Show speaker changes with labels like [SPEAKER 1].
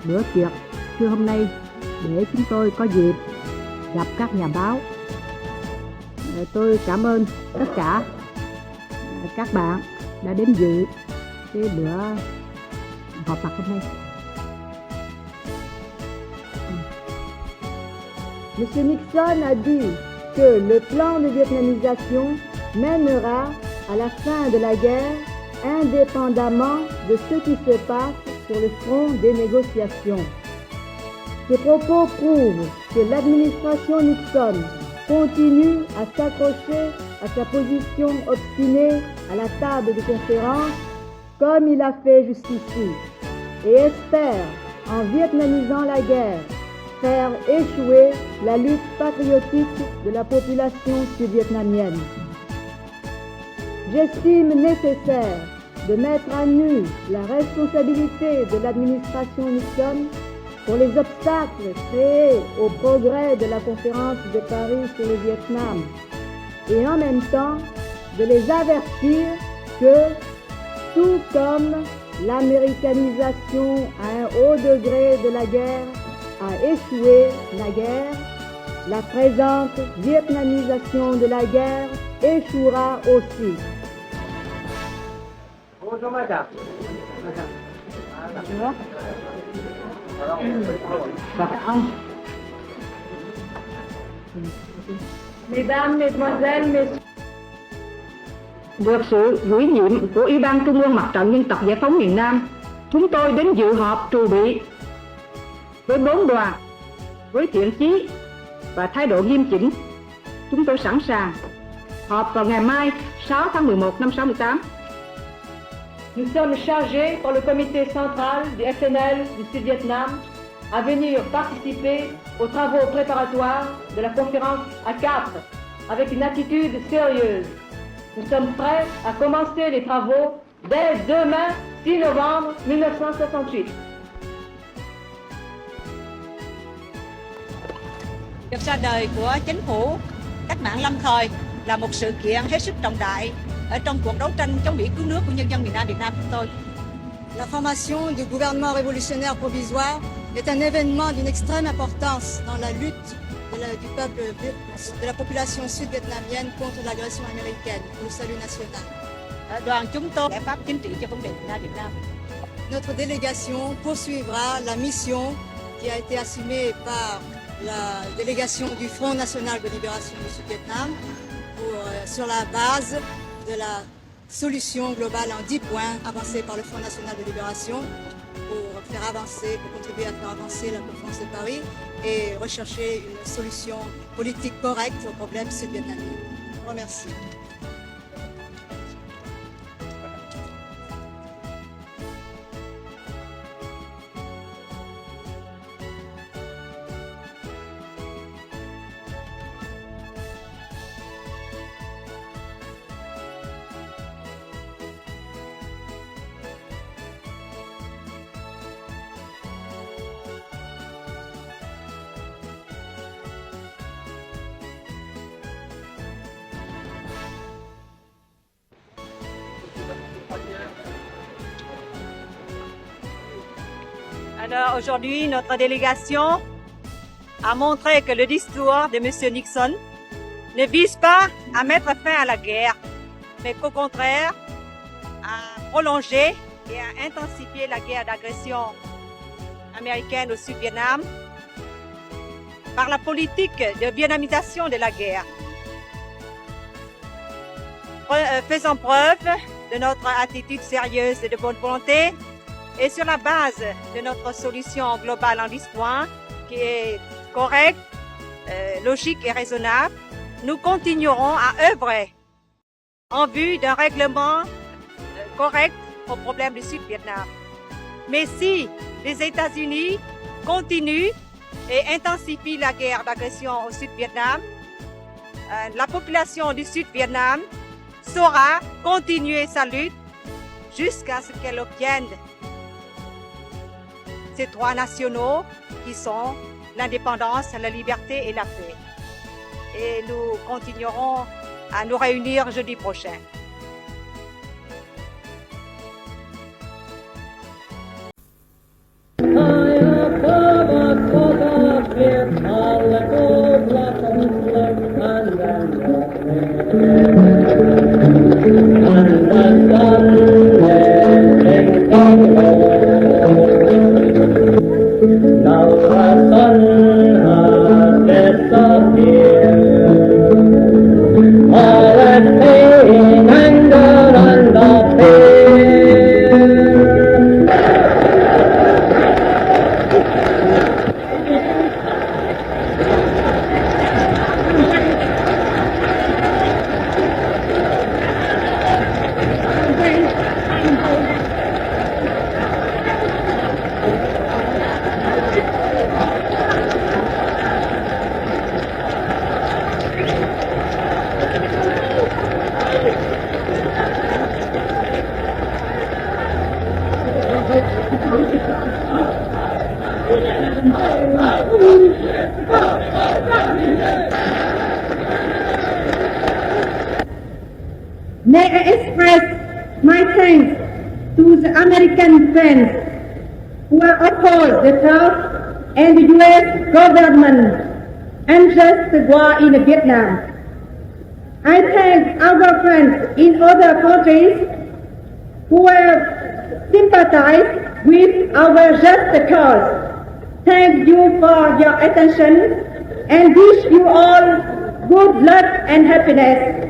[SPEAKER 1] bữa tiệc trưa hôm nay để chúng tôi có dịp gặp các nhà báo. Tôi cảm ơn tất cả các bạn đã đến dự cái bữa họp mặt hôm nay.
[SPEAKER 2] Monsieur Nixon a dit que le plan de vietnamisation mènera à la fin de la guerre indépendamment de ce qui se passe sur le front des négociations. Ces propos prouvent que l'administration Nixon continue à s'accrocher à sa position obstinée à la table de conférence comme il a fait jusqu'ici et espère, en vietnamisant la guerre, faire échouer la lutte patriotique de la population sud-vietnamienne. J'estime nécessaire de mettre à nu la responsabilité de l'administration Nixon pour les obstacles créés au progrès de la conférence de Paris sur le Vietnam et en même temps de les avertir que, tout comme l'américanisation à un haut degré de la guerre a échoué naguère, la présente vietnamisation de la guerre échouera aussi.
[SPEAKER 3] Bonjour madame.
[SPEAKER 2] Mesdames, Mesdemoiselles, Messieurs,
[SPEAKER 1] Được sự ủy nhiệm của Ủy ban Trung ương Mặt trận Dân tộc Giải phóng miền Nam, chúng tôi đến dự họp trù bị với 4 đoàn, với thiện chí và thái độ nghiêm chỉnh. Chúng tôi sẵn sàng họp vào ngày mai 6 tháng 11 năm 68.
[SPEAKER 2] nous sommes chargés par le comité central du FNL du Sud-Vietnam à venir participer aux travaux préparatoires de la conférence A4 avec une attitude sérieuse. Nous sommes prêts à commencer les travaux dès demain, 6 novembre 1968.
[SPEAKER 4] Việc ra đời của chính phủ cách mạng lâm thời là một sự kiện hết sức trọng đại ở trong cuộc đấu tranh chống Mỹ cứu nước của nhân dân miền Nam Việt Nam chúng tôi.
[SPEAKER 5] La formation du gouvernement révolutionnaire provisoire est un événement d'une extrême importance dans la lutte du peuple, de la population sud-vietnamienne contre l'agression américaine pour le salut national.
[SPEAKER 4] Đoàn chúng tôi giải pháp chính trị cho vấn đề miền Nam Việt Nam.
[SPEAKER 5] Notre délégation poursuivra la mission qui a été assumée par la délégation du Front National de Libération du Sud-Vietnam sur la base de la solution globale en 10 points avancée par le Front National de Libération pour contribuer à faire avancer la conférence de Paris et rechercher une solution politique correcte au problème sud-vietnamien. Je vous remercie.
[SPEAKER 4] Alors aujourd'hui, notre délégation a montré que le discours de M. Nixon ne vise pas à mettre fin à la guerre, mais qu'au contraire, à prolonger et à intensifier la guerre d'agression américaine au Sud-Vietnam par la politique de vietnamisation de la guerre. Faisons preuve de notre attitude sérieuse et de bonne volonté, et sur la base de notre solution globale en 10 points, qui est correcte, logique et raisonnable, nous continuerons à œuvrer en vue d'un règlement correct au problème du Sud-Vietnam. Mais si les États-Unis continuent et intensifient la guerre d'agression au Sud-Vietnam, la population du Sud-Vietnam saura continuer sa lutte jusqu'à ce qu'elle obtienne ces droits nationaux qui sont l'indépendance, la liberté et la paix. Et nous continuerons à nous réunir jeudi prochain.
[SPEAKER 2] oh,
[SPEAKER 3] May I express my thanks to the American friends who have opposed the South and the U.S. government unjust war in Vietnam. I thank our friends in other countries who have sympathized with our just cause. Thank you for your attention and wish you all good luck and happiness.